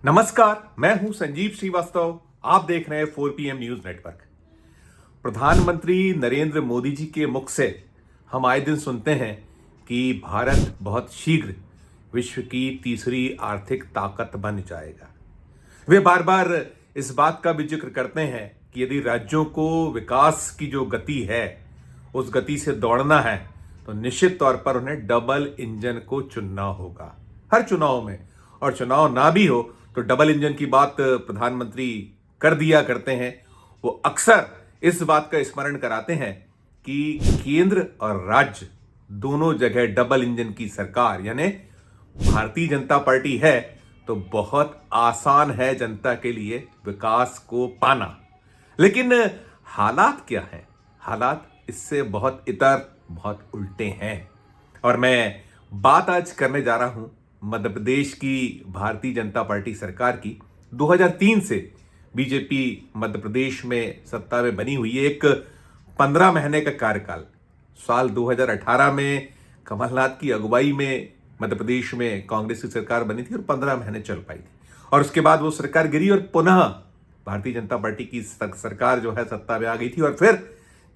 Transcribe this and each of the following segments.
नमस्कार, मैं हूं संजीव श्रीवास्तव। आप देख रहे हैं 4PM न्यूज नेटवर्क। प्रधानमंत्री नरेंद्र मोदी जी के मुख से हम आए दिन सुनते हैं कि भारत बहुत शीघ्र विश्व की तीसरी आर्थिक ताकत बन जाएगा। वे बार बार इस बात का भी जिक्र करते हैं कि यदि राज्यों को विकास की जो गति है उस गति से दौड़ना है तो निश्चित तौर पर उन्हें डबल इंजन को चुनना होगा हर चुनाव में। और चुनाव ना भी हो तो डबल इंजन की बात प्रधानमंत्री कर दिया करते हैं। वो अक्सर इस बात का स्मरण कराते हैं कि केंद्र और राज्य दोनों जगह डबल इंजन की सरकार यानी भारतीय जनता पार्टी है तो बहुत आसान है जनता के लिए विकास को पाना। लेकिन हालात क्या है? हालात इससे बहुत इतर, बहुत उल्टे हैं। और मैं बात आज करने जा रहा हूं मध्य प्रदेश की भारतीय जनता पार्टी सरकार की। 2003 से बीजेपी मध्य प्रदेश में सत्ता में बनी हुई है। एक 15 महीने का कार्यकाल। साल 2018 में कमलनाथ की अगुवाई में मध्य प्रदेश में कांग्रेस की सरकार बनी थी और 15 महीने चल पाई थी और उसके बाद वो सरकार गिरी और पुनः भारतीय जनता पार्टी की सरकार जो है सत्ता में आ गई थी। और फिर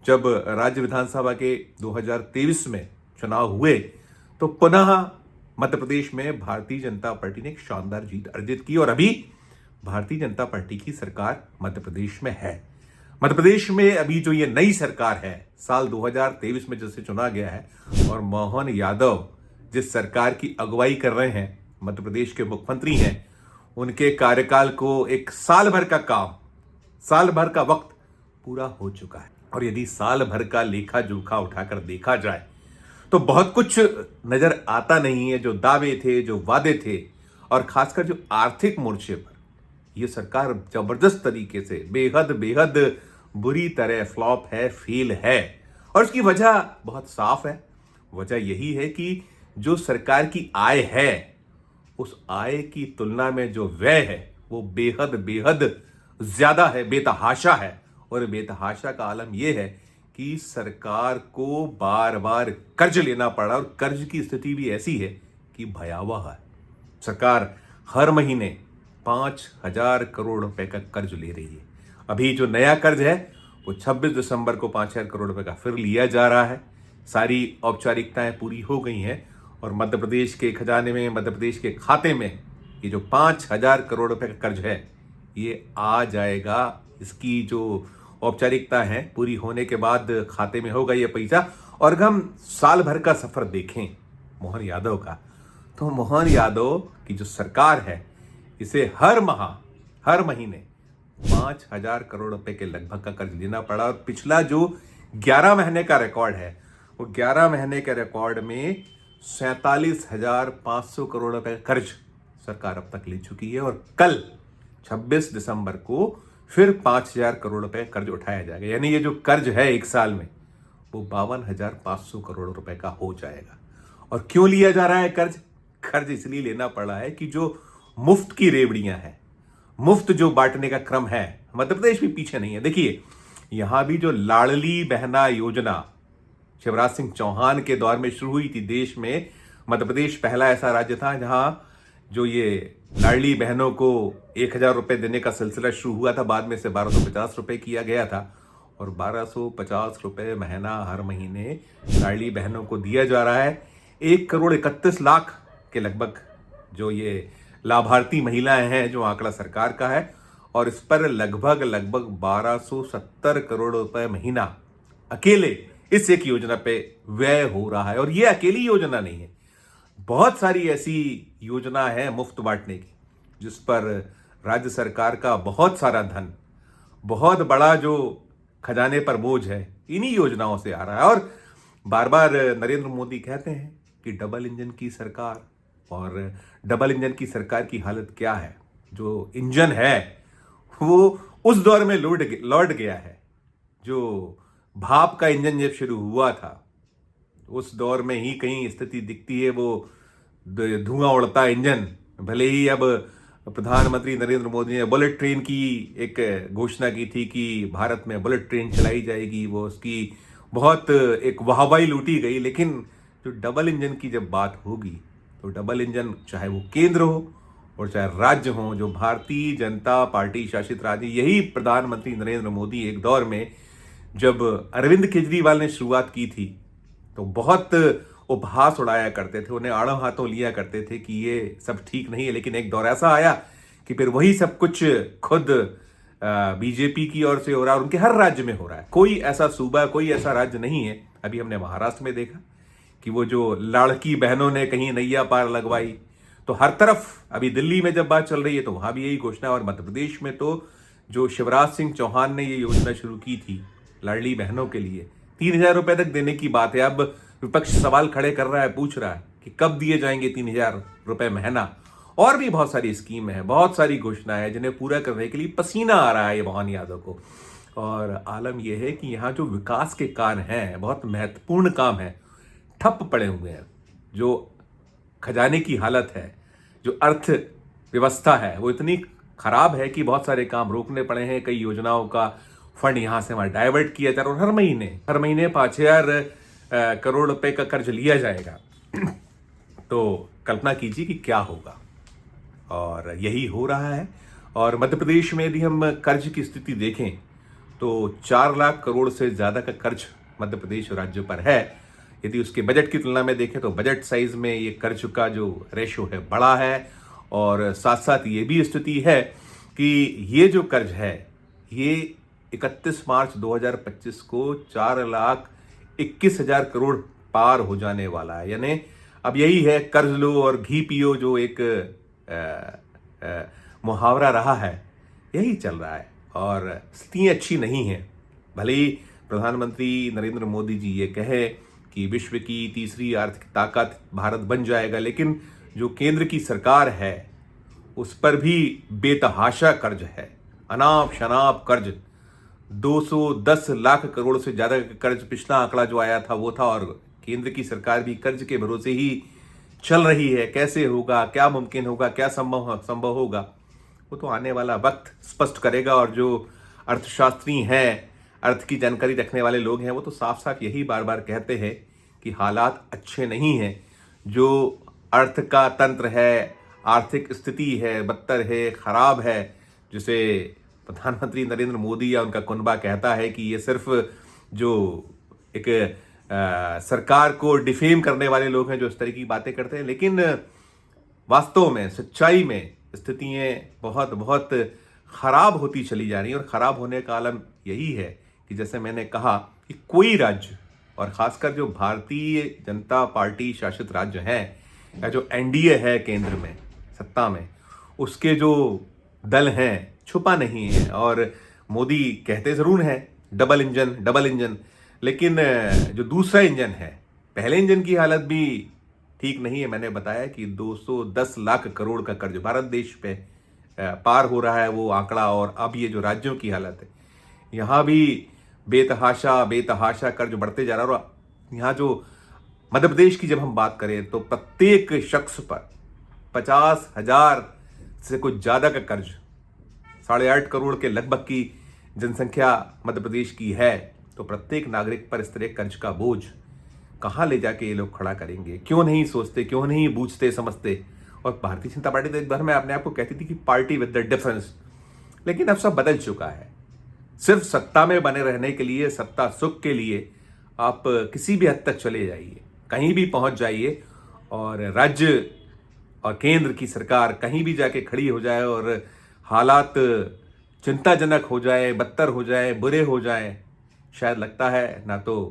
जब राज्य विधानसभा के 2023 में चुनाव हुए तो पुनः मध्य प्रदेश में भारतीय जनता पार्टी ने एक शानदार जीत अर्जित की और अभी भारतीय जनता पार्टी की सरकार मध्य प्रदेश में है। मध्य प्रदेश में अभी जो ये नई सरकार है साल 2023 में जिसे चुना गया है और मोहन यादव जिस सरकार की अगुवाई कर रहे हैं, मध्य प्रदेश के मुख्यमंत्री हैं, उनके कार्यकाल को एक साल भर का काम, साल भर का वक्त पूरा हो चुका है। और यदि साल भर का लेखा जोखा उठाकर देखा जाए तो बहुत कुछ नजर आता नहीं है। जो दावे थे, जो वादे थे और खासकर जो आर्थिक मोर्चे पर यह सरकार जबरदस्त तरीके से बेहद बुरी तरह फ्लॉप है, फेल है। और उसकी वजह बहुत साफ है। वजह यही है कि जो सरकार की आय है उस आय की तुलना में जो व्यय है वो बेहद ज्यादा है, बेतहाशा है। और बेतहाशा का आलम यह है कि सरकार को बार बार कर्ज लेना पड़ा और कर्ज की स्थिति भी ऐसी है कि भयावह है। सरकार हर महीने 5,000 करोड़ रुपए का कर्ज ले रही है। अभी जो नया कर्ज है वो 26 दिसंबर को 5,000 करोड़ रुपए का फिर लिया जा रहा है। सारी औपचारिकताएं पूरी हो गई हैं और मध्य प्रदेश के खजाने में, मध्य प्रदेश के खाते में ये जो 5,000 करोड़ रुपए का कर्ज है ये आ जाएगा। इसकी जो औपचारिकता है पूरी होने के बाद खाते में होगा ये पैसा। और अगर हम साल भर का सफर देखें मोहन यादव का तो मोहन यादव की जो सरकार है इसे हर महीने 5,000 करोड़ रुपए के लगभग का कर्ज लेना पड़ा। और पिछला जो 11 महीने का रिकॉर्ड है वो 11 महीने के रिकॉर्ड में 47,500 करोड़ रुपए का कर्ज सरकार अब तक ले चुकी है। और कल 26 दिसंबर को फिर 5,000 करोड़ रुपए कर्ज उठाया जाएगा। यानी ये जो कर्ज है एक साल में वो 52,500 करोड़ रुपए का हो जाएगा। और क्यों लिया जा रहा है कर्ज? कर्ज इसलिए लेना पड़ा है कि जो मुफ्त की रेवड़ियां हैं, मुफ्त जो बांटने का क्रम है, मध्य प्रदेश भी पीछे नहीं है। देखिए यहां भी जो लाडली बहना योजना शिवराज सिंह चौहान के दौर में शुरू हुई थी देश में, मध्य प्रदेश पहला ऐसा राज्य था जहां जो ये लाडली बहनों को 1,000 रुपए देने का सिलसिला शुरू हुआ था। बाद में से 1,250 रुपए किया गया था और 1,250 रुपए महीना हर महीने लाडली बहनों को दिया जा रहा है। 1,31,00,000 के लगभग जो ये लाभार्थी महिलाएं हैं, जो आंकड़ा सरकार का है। और इस पर लगभग 1,270 करोड़ रुपए महीना अकेले इस एक योजना पे व्यय हो रहा है। और ये अकेली योजना नहीं है, बहुत सारी ऐसी योजना है मुफ्त बांटने की जिस पर राज्य सरकार का बहुत सारा धन, बहुत बड़ा जो खजाने पर बोझ है इन्हीं योजनाओं से आ रहा है। और बार बार नरेंद्र मोदी कहते हैं कि डबल इंजन की सरकार, और डबल इंजन की सरकार की हालत क्या है? जो इंजन है वो उस दौर में लौट गया है जो भाप का इंजन जब शुरू हुआ था उस दौर में ही कहीं स्थिति दिखती है। वो धुआं उड़ता इंजन, भले ही अब प्रधानमंत्री नरेंद्र मोदी ने बुलेट ट्रेन की एक घोषणा की थी कि भारत में बुलेट ट्रेन चलाई जाएगी, वो उसकी बहुत एक वाहवाही लूटी गई। लेकिन जो डबल इंजन की जब बात होगी तो डबल इंजन चाहे वो केंद्र हो और चाहे राज्य हों, जो भारतीय जनता पार्टी शासित राज्य, यही प्रधानमंत्री नरेंद्र मोदी एक दौर में जब अरविंद केजरीवाल ने शुरुआत की थी तो बहुत उपहास उड़ाया करते थे, उन्हें आड़ों हाथों लिया करते थे कि ये सब ठीक नहीं है। लेकिन एक दौर ऐसा आया कि फिर वही सब कुछ खुद बीजेपी की ओर से हो रहा है और उनके हर राज्य में हो रहा है। कोई ऐसा सूबा, कोई ऐसा राज्य नहीं है। अभी हमने महाराष्ट्र में देखा कि वो जो लड़की बहनों ने कहीं नैया पार लगवाई, तो हर तरफ अभी दिल्ली में जब बात चल रही है तो वहां भी यही घोषणा। और मध्य प्रदेश में तो जो शिवराज सिंह चौहान ने ये योजना शुरू की थी लाडली बहनों के लिए, 3,000 रुपए तक देने की बात है। अब विपक्ष सवाल खड़े कर रहा है, पूछ रहा है कि कब दिए जाएंगे 3,000 रुपए महीना। और भी बहुत सारी स्कीम है, बहुत सारी घोषणाएं हैं जिन्हें पूरा करने के लिए पसीना आ रहा है ये मोहन यादव को। और आलम यह है कि यहाँ जो विकास के कार्य हैं, बहुत महत्वपूर्ण काम है, ठप पड़े हुए हैं। जो खजाने की हालत है, जो अर्थव्यवस्था है, वो इतनी खराब है कि बहुत सारे काम रोकने पड़े हैं। कई योजनाओं का फंड यहां से वहां डाइवर्ट किया जा रहा है और हर महीने 5,000 करोड़ रुपए का कर्ज लिया जाएगा। तो कल्पना कीजिए कि क्या होगा, और यही हो रहा है। और मध्य प्रदेश में यदि हम कर्ज की स्थिति देखें तो 4 लाख करोड़ से ज्यादा का कर्ज मध्य प्रदेश राज्य पर है। यदि उसके बजट की तुलना में देखें तो बजट साइज में ये कर्ज का जो रेशो है बड़ा है। और साथ साथ ये भी स्थिति है कि ये जो कर्ज है ये 31 मार्च 2025 को 4,21,000 करोड़ पार हो जाने वाला है। यानी अब यही है, कर्ज लो और घी पियो, जो एक मुहावरा रहा है, यही चल रहा है। और स्थिति अच्छी नहीं है। भले ही प्रधानमंत्री नरेंद्र मोदी जी ये कहे कि विश्व की तीसरी आर्थिक ताकत भारत बन जाएगा, लेकिन जो केंद्र की सरकार है उस पर भी बेतहाशा कर्ज है, अनाप शनाप कर्ज। 210 लाख करोड़ से ज्यादा का कर्ज, पिछला आंकड़ा जो आया था वो था। और केंद्र की सरकार भी कर्ज के भरोसे ही चल रही है। कैसे होगा, क्या मुमकिन होगा, क्या संभव होगा, वो तो आने वाला वक्त स्पष्ट करेगा। और जो अर्थशास्त्री हैं, अर्थ की जानकारी रखने वाले लोग हैं, वो तो साफ साफ यही बार बार कहते हैं कि हालात अच्छे नहीं हैं। जो अर्थ का तंत्र है, आर्थिक स्थिति है, बदतर है, खराब है। जिसे प्रधानमंत्री नरेंद्र मोदी या उनका कुनबा कहता है कि ये सिर्फ जो एक सरकार को डिफेम करने वाले लोग हैं जो इस तरह की बातें करते हैं। लेकिन वास्तव में, सच्चाई में स्थितियां बहुत बहुत खराब होती चली जा रही हैं। और खराब होने का आलम यही है कि जैसे मैंने कहा कि कोई राज्य, और खासकर जो भारतीय जनता पार्टी शासित राज्य हैं या जो एनडीए है केंद्र में सत्ता में, उसके जो दल हैं छुपा नहीं है। और मोदी कहते जरूर हैं डबल इंजन, लेकिन जो दूसरा इंजन है, पहले इंजन की हालत भी ठीक नहीं है। मैंने बताया कि 210 लाख करोड़ का कर्ज भारत देश पे पार हो रहा है वो आंकड़ा। और अब ये जो राज्यों की हालत है, यहाँ भी बेतहाशा कर्ज बढ़ते जा रहा है। और यहाँ जो मध्य प्रदेश की जब हम बात करें तो प्रत्येक शख्स पर 50,000 से कुछ ज्यादा का कर्ज, 8.5 करोड़ के लगभग की जनसंख्या मध्य प्रदेश की है। तो प्रत्येक नागरिक पर इस तरह कर्ज का बोझ कहाँ ले जाके ये लोग खड़ा करेंगे? क्यों नहीं सोचते, क्यों नहीं बूझते समझते? और भारतीय जनता पार्टी तो एक बार में अपने आप को कहती थी कि पार्टी विद द डिफरेंस, लेकिन अब सब बदल चुका है। सिर्फ सत्ता में बने रहने के लिए, सत्ता सुख के लिए आप किसी भी हद तक चले जाइए, कहीं भी पहुंच जाइए, और राज्य और केंद्र की सरकार कहीं भी जाके खड़ी हो जाए और हालात चिंताजनक हो जाए, बदतर हो जाए, बुरे हो जाए, शायद लगता है ना तो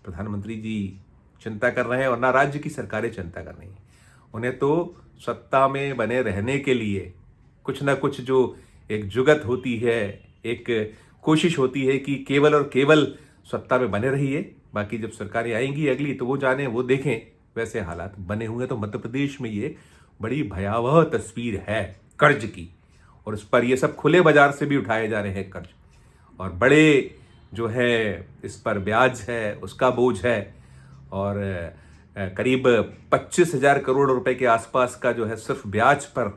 प्रधानमंत्री जी चिंता कर रहे हैं और ना राज्य की सरकारें चिंता कर रही हैं। उन्हें तो सत्ता में बने रहने के लिए कुछ ना कुछ जो एक जुगत होती है, एक कोशिश होती है कि केवल और केवल सत्ता में बने रहिए, बाकी जब सरकारें आएंगी अगली तो वो जाने, वो देखें। वैसे हालात बने हुए। तो मध्य प्रदेश में ये बड़ी भयावह तस्वीर है कर्ज की, और इस पर ये सब खुले बाजार से भी उठाए जा रहे हैं कर्ज, और बड़े जो है इस पर ब्याज है, उसका बोझ है। और करीब 25,000 करोड़ रुपए के आसपास का जो है सिर्फ ब्याज पर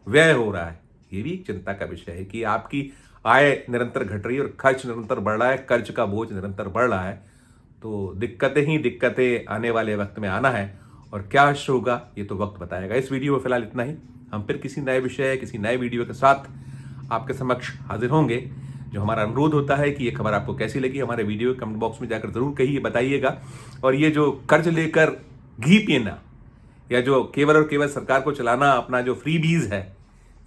व्यय हो रहा है। ये भी चिंता का विषय है कि आपकी आय निरंतर घट रही है और खर्च निरंतर बढ़ रहा है, कर्ज का बोझ निरंतर बढ़ रहा है। तो दिक्कतें ही दिक्कतें आने वाले वक्त में आना है, और क्या हश्र होगा ये तो वक्त बताएगा। इस वीडियो में फिलहाल इतना ही। हम फिर किसी नए विषय, किसी नए वीडियो के साथ आपके समक्ष हाजिर होंगे। जो हमारा अनुरोध होता है कि ये खबर आपको कैसी लगी, हमारे वीडियो कमेंट बॉक्स में जाकर जरूर कहिए, बताइएगा। और ये जो कर्ज लेकर घी पीना या जो केवल और केवल सरकार को चलाना, अपना जो फ्री बीज है,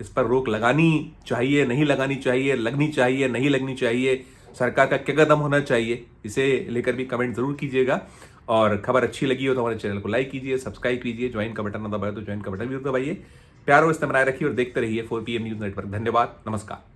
इस पर रोक लगानी चाहिए, नहीं लगानी चाहिए, लगनी चाहिए, नहीं लगनी चाहिए, सरकार का क्या कदम होना चाहिए, इसे लेकर भी कमेंट जरूर कीजिएगा। और खबर अच्छी लगी हो तो हमारे चैनल को लाइक कीजिए, सब्सक्राइब कीजिए, ज्वाइन का बटन ना दबाए तो ज्वाइन का बटन भी दबाइए। प्यार और इस्तेमाल बनाए रखिए और देखते रहिए 4PM न्यूज नेटवर्क। धन्यवाद, नमस्कार।